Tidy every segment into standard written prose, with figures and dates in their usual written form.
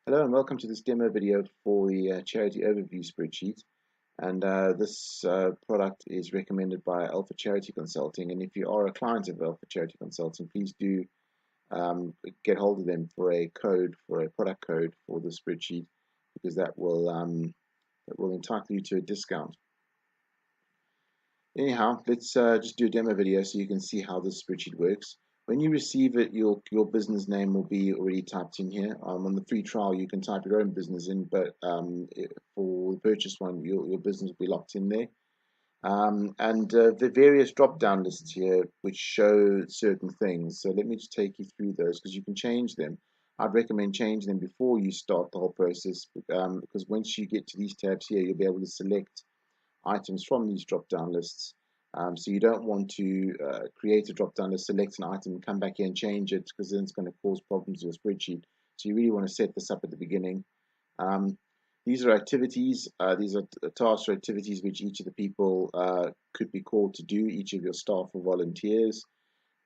Hello and welcome to this demo video for the charity overview spreadsheet. And this product is recommended by Alpha Charity Consulting. And if you are a client of Alpha Charity Consulting, please do get hold of them for a product code for the spreadsheet, because that will entitle you to a discount. Anyhow, let's just do a demo video so you can see how this spreadsheet works. When you receive it, your business name will be already typed in here. On the free trial, you can type your own business in, but for the purchase one, your business will be locked in there. And the various drop-down lists here which show certain things. So let me just take you through those, because you can change them. I'd recommend changing them before you start the whole process, because once you get to these tabs here, you'll be able to select items from these drop-down lists. So you don't want to create a drop-down list, select an item, and come back here and change it, because then it's going to cause problems with your spreadsheet. So you really want to set this up at the beginning. These are activities. These are tasks or activities which each of the people could be called to do, each of your staff or volunteers.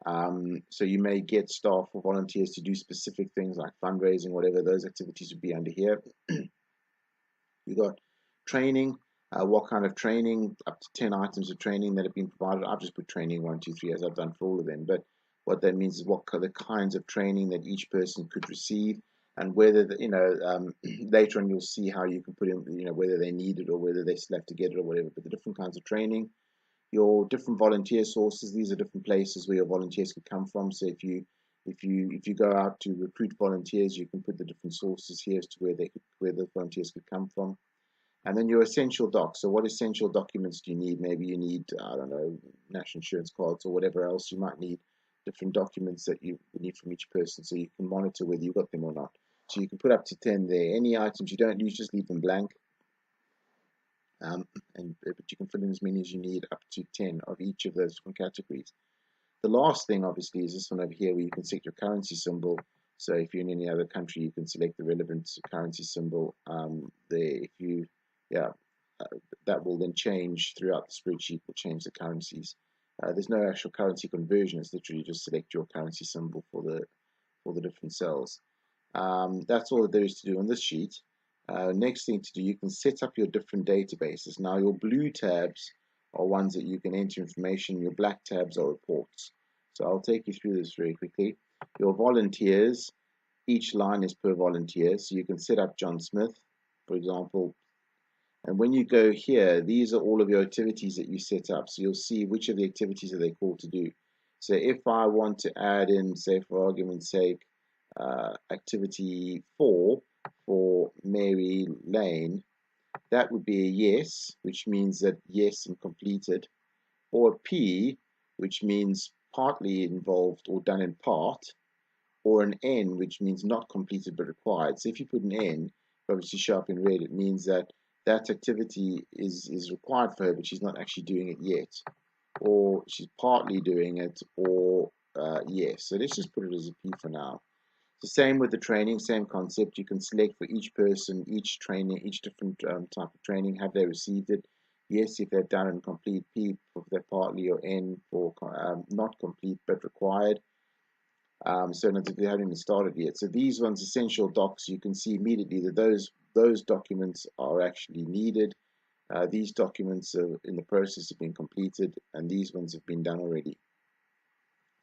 So you may get staff or volunteers to do specific things like fundraising, whatever. Those activities would be under here. You've got training. What kind of training? Up to 10 items of training that have been provided. I've just put training 1, 2, 3 as I've done for all of them. But what that means is what the kinds of training that each person could receive, and whether later on you'll see how you can put in whether they need it or whether they still have to get it or whatever. But the different kinds of training, your different volunteer sources. These are different places where your volunteers could come from. So if you go out to recruit volunteers, you can put the different sources here as to where the volunteers could come from. And then your essential docs. So what essential documents do you need? Maybe you need, I don't know, national insurance cards or whatever else. You might need different documents that you need from each person, so you can monitor whether you got them or not. So you can put up to 10 there. Any items you don't use, just leave them blank. But you can fill in as many as you need, up to 10 of each of those different categories. The last thing, obviously, is this one over here where you can set your currency symbol. So if you're in any other country, you can select the relevant currency symbol there. That will then change throughout the spreadsheet, will change the currencies. There's no actual currency conversion. It's literally just select your currency symbol for the different cells. That's all that there is to do on this sheet. Next thing to do, you can set up your different databases. Now your blue tabs are ones that you can enter information. Your black tabs are reports. So I'll take you through this very quickly. Your volunteers, each line is per volunteer. So you can set up John Smith, for example. And when you go here, these are all of your activities that you set up. So you'll see which of the activities are they called to do. So if I want to add in, say for argument's sake, activity 4 for Mary Lane, that would be a yes, which means that yes and completed, or a P, which means partly involved or done in part, or an N, which means not completed but required. So if you put an N, obviously show up in red, it means that that activity is required for her, but she's not actually doing it yet, or she's partly doing it, or yes. So let's just put it as a P for now. The same with the training, same concept. You can select for each person, each training, each different type of training. Have they received it? Yes, if they've done and complete. P if they're partly, or N for not complete but required. So not if they haven't even started yet. So these ones, essential docs, you can see immediately that those documents are actually needed. These documents are in the process of being completed, and these ones have been done already.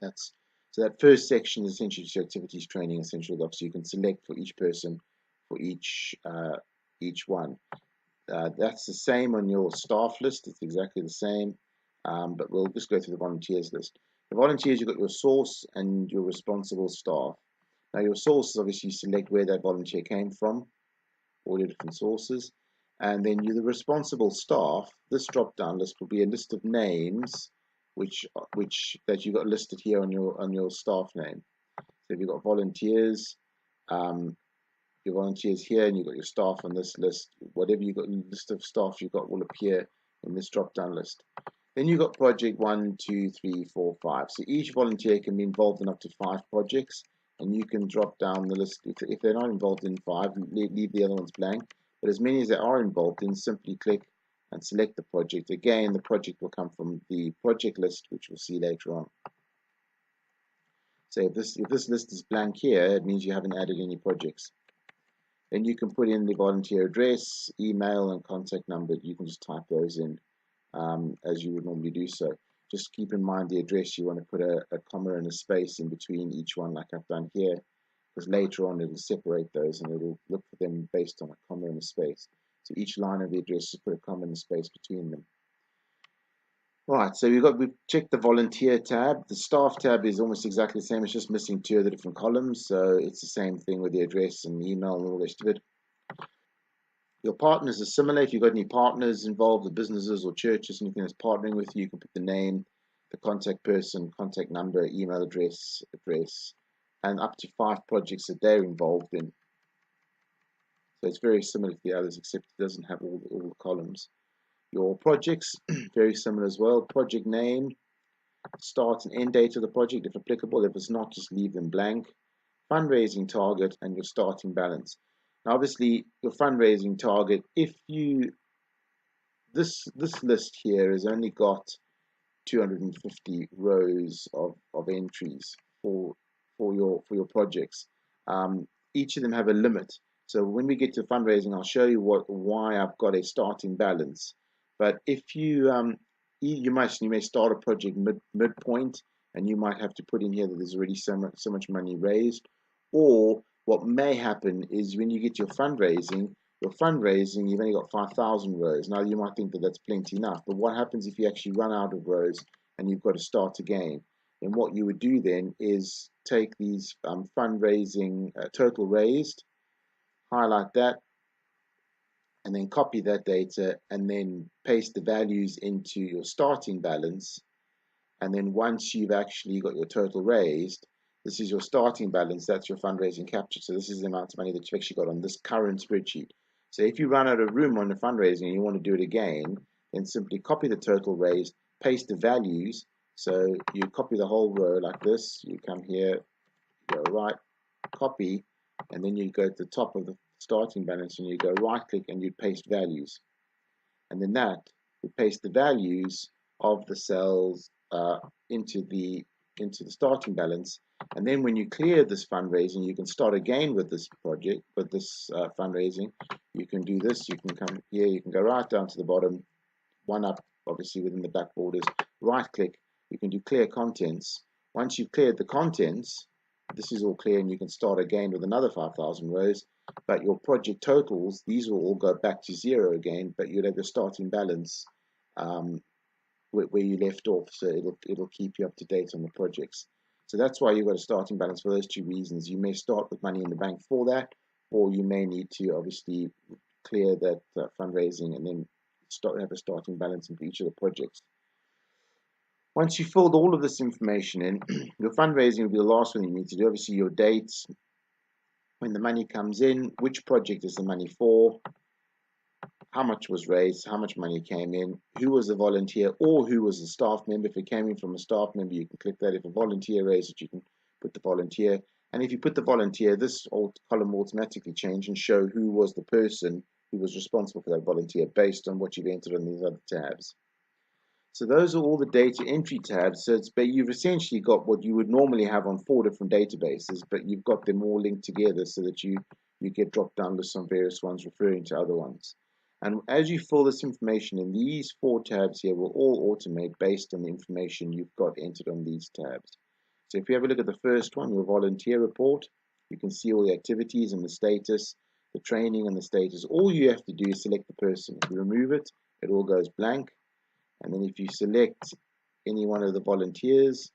So that first section is essentially activities, training, essential docs. So you can select for each person, for each one. That's the same on your staff list. It's exactly the same, but we'll just go through the volunteers list. The volunteers, you've got your source and your responsible staff. Now your source is obviously you select where that volunteer came from, all your different sources, and then the responsible staff. This drop-down list will be a list of names that you got listed here on your staff name. So if you've got volunteers, your volunteers here, and you've got your staff on this list. Whatever you've got, list of staff you've got will appear in this drop-down list. Then you've got project 1, 2, 3, 4, 5. So each volunteer can be involved in up to 5 projects, and you can drop down the list. If they're not involved in 5, leave the other ones blank. But as many as they are involved in, simply click and select the project. Again, the project will come from the project list, which we'll see later on. So if this list is blank here, it means you haven't added any projects. Then you can put in the volunteer address, email, and contact number. You can just type those in as you would normally do so. Just keep in mind the address, you want to put a comma and a space in between each one like I've done here, because later on it'll separate those and it'll look for them based on a comma and a space. So each line of the address, just put a comma and a space between them. Right, so we've checked the volunteer tab. The staff tab is almost exactly the same. It's just missing two of the different columns. So it's the same thing with the address and the email and all the rest of it. Your partners are similar. If you've got any partners involved, the businesses or churches, anything that's partnering with you, you can put the name, the contact person, contact number, email address, and up to 5 projects that they're involved in. So it's very similar to the others, except it doesn't have all the columns. Your projects, very similar as well. Project name, start and end date of the project if applicable. If it's not, just leave them blank. Fundraising target and your starting balance. Now, obviously, your fundraising target, if you this list here has only got 250 rows of entries for your projects. Each of them have a limit. So when we get to fundraising, I'll show you why I've got a starting balance. But if you you may start a project midpoint, and you might have to put in here that there's already so much money raised. Or what may happen is when you get your fundraising, you've only got 5,000 rows. Now you might think that that's plenty enough, but what happens if you actually run out of rows and you've got to start again? And what you would do then is take these fundraising total raised, highlight that, and then copy that data and then paste the values into your starting balance. And then once you've actually got your total raised, this is your starting balance, that's your fundraising captured. So this is the amount of money that you've actually got on this current spreadsheet. So if you run out of room on the fundraising and you want to do it again, then simply copy the total raised, paste the values. So you copy the whole row like this, you come here, go right, copy, and then you go to the top of the starting balance and you go right click and you paste values. And then that would paste the values of the cells into the starting balance. And then when you clear this fundraising, you can start again with this project, with this fundraising. You can do this, you can come here, you can go right down to the bottom, one up obviously within the back borders, right click, you can do clear contents. Once you've cleared the contents, this is all clear and you can start again with another 5,000 rows. But your project totals, these will all go back to 0 again, but you'll have your starting balance where you left off, so it'll keep you up to date on the projects. So that's why you've got a starting balance for those two reasons. You may start with money in the bank for that, or you may need to obviously clear that fundraising and then have a starting balance in each of the projects. Once you've filled all of this information in, your fundraising will be the last one you need to do. Obviously, your dates, when the money comes in, which project is the money for, how much was raised, how much money came in, who was a volunteer or who was a staff member. If it came in from a staff member, you can click that. If a volunteer raised it, you can put the volunteer. And if you put the volunteer, this column will automatically change and show who was the person who was responsible for that volunteer based on what you've entered on these other tabs. So those are all the data entry tabs. So you've essentially got what you would normally have on 4 different databases, but you've got them all linked together so that you get drop-down lists on various ones referring to other ones. And as you fill this information in, these 4 tabs here will all automate based on the information you've got entered on these tabs. So if you have a look at the first one, your volunteer report, you can see all the activities and the status, the training and the status. All you have to do is select the person. If you remove it, it all goes blank. And then if you select any one of the volunteers,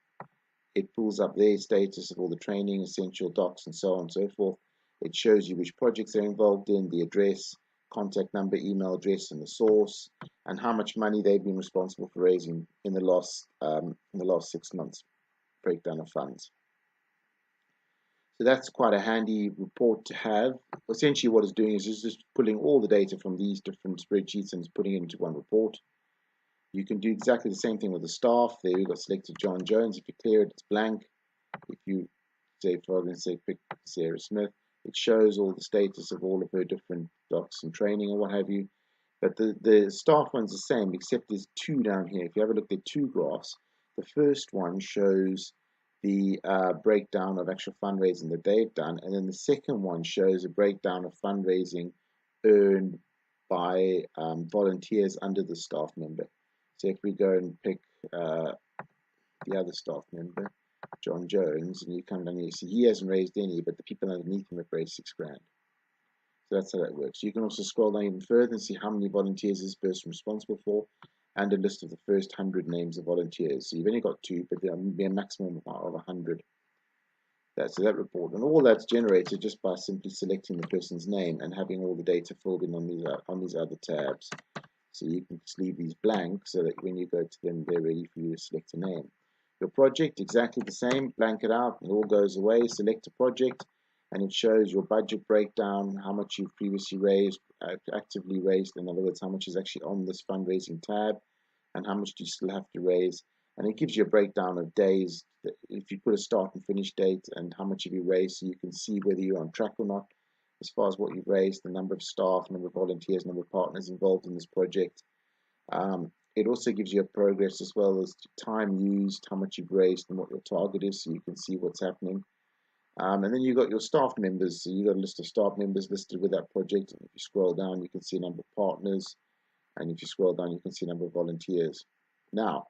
it pulls up their status of all the training, essential docs, and so on and so forth. It shows you which projects they're involved in, the address, contact number, email address, and the source, and how much money they've been responsible for raising in the last 6 months. Breakdown of funds. So that's quite a handy report to have. Essentially, what it's doing is just pulling all the data from these different spreadsheets and putting it into one report. You can do exactly the same thing with the staff. There we've got selected John Jones. If you clear it, it's blank. If you say, for argument's sake, pick Sarah Smith, it shows all the status of all of her different docs and training or what have you. But the staff one's the same, except there's 2 down here. If you have a look at 2 graphs, the first one shows the breakdown of actual fundraising that they've done, and then the second one shows a breakdown of fundraising earned by volunteers under the staff member. So if we go and pick the other staff member, John Jones, and you come down here, you see he hasn't raised any, but the people underneath him have raised $6 grand. So that's how that works. You can also scroll down even further and see how many volunteers is this person responsible for, and a list of the first 100 names of volunteers. So you've only got 2, but there will be a maximum of 100. That's that report, and all that's generated just by simply selecting the person's name and having all the data filled in on these other tabs. So you can just leave these blank so that when you go to them, they're ready for you to select a name. Your project, exactly the same, blank it out, it all goes away, select a project, and it shows your budget breakdown, how much you've previously raised, actively raised, in other words, how much is actually on this fundraising tab, and how much do you still have to raise. And it gives you a breakdown of days, if you put a start and finish date, and how much have you raised, so you can see whether you're on track or not, as far as what you've raised, the number of staff, number of volunteers, number of partners involved in this project. It also gives you a progress as well as time used, how much you've raised, and what your target is, so you can see what's happening. And then you've got your staff members, so you've got a list of staff members listed with that project. And if you scroll down, you can see a number of partners, and if you scroll down, you can see a number of volunteers. Now,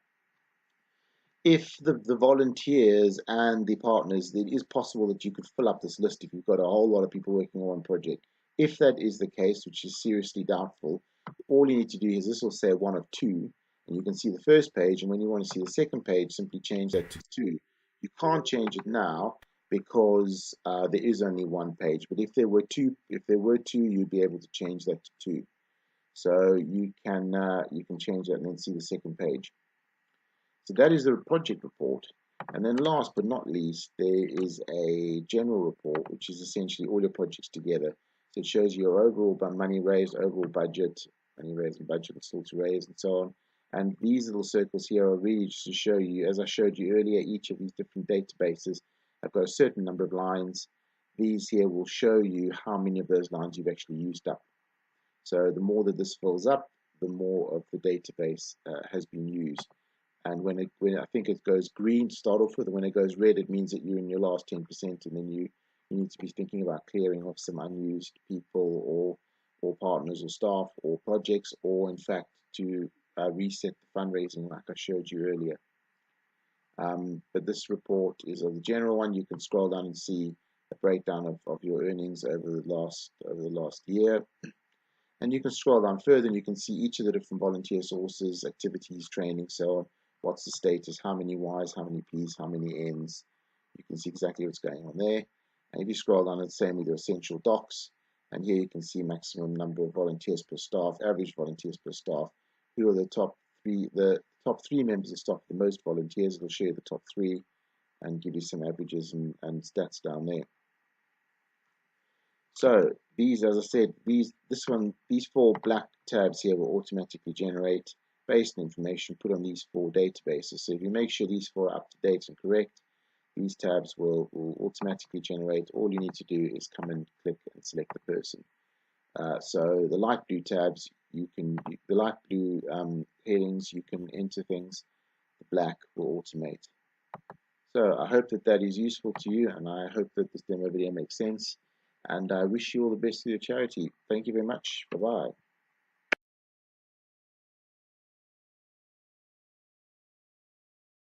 if the volunteers and the partners, it is possible that you could fill up this list if you've got a whole lot of people working on one project. If that is the case, which is seriously doubtful, all you need to do is, this will say 1 of 2, and you can see the first page, and when you want to see the second page, simply change that to 2. You can't change it now because there is only 1 page, but if there were 2, you'd be able to change that to 2. So you can change that and then see the second page. So that is the project report. And then last but not least, there is a general report, which is essentially all your projects together. So it shows your overall money raised, overall budget, money raised and budget still to raise, and so on. And these little circles here are really just to show you, as I showed you earlier, each of these different databases have got a certain number of lines. These here will show you how many of those lines you've actually used up. So the more that this fills up, the more of the database has been used. And when I think it goes green to start off with, and when it goes red, it means that you're in your last 10%, and then you need to be thinking about clearing off some unused people or partners or staff or projects, or in fact to reset the fundraising like I showed you earlier. But this report is of the general one. You can scroll down and see a breakdown of your earnings over the last year. And you can scroll down further and you can see each of the different volunteer sources, activities, training, so on. What's the status, how many Ys, how many Ps, how many Ns. You can see exactly what's going on there. And if you scroll down, it's the same with your essential docs. And here you can see maximum number of volunteers per staff, average volunteers per staff. Who are the top 3? The top 3 members of staff, the most volunteers. It'll show you the top 3 and give you some averages and stats down there. So these, as I said, these 4 black tabs here will automatically generate based on information put on these 4 databases. So if you make sure these 4 are up to date and correct, these tabs will automatically generate. All you need to do is come and click and select the person. So the light blue tabs, the light blue headings, you can enter things. The black will automate. So I hope that is useful to you, and I hope that this demo video makes sense. And I wish you all the best for your charity. Thank you very much. Bye-bye.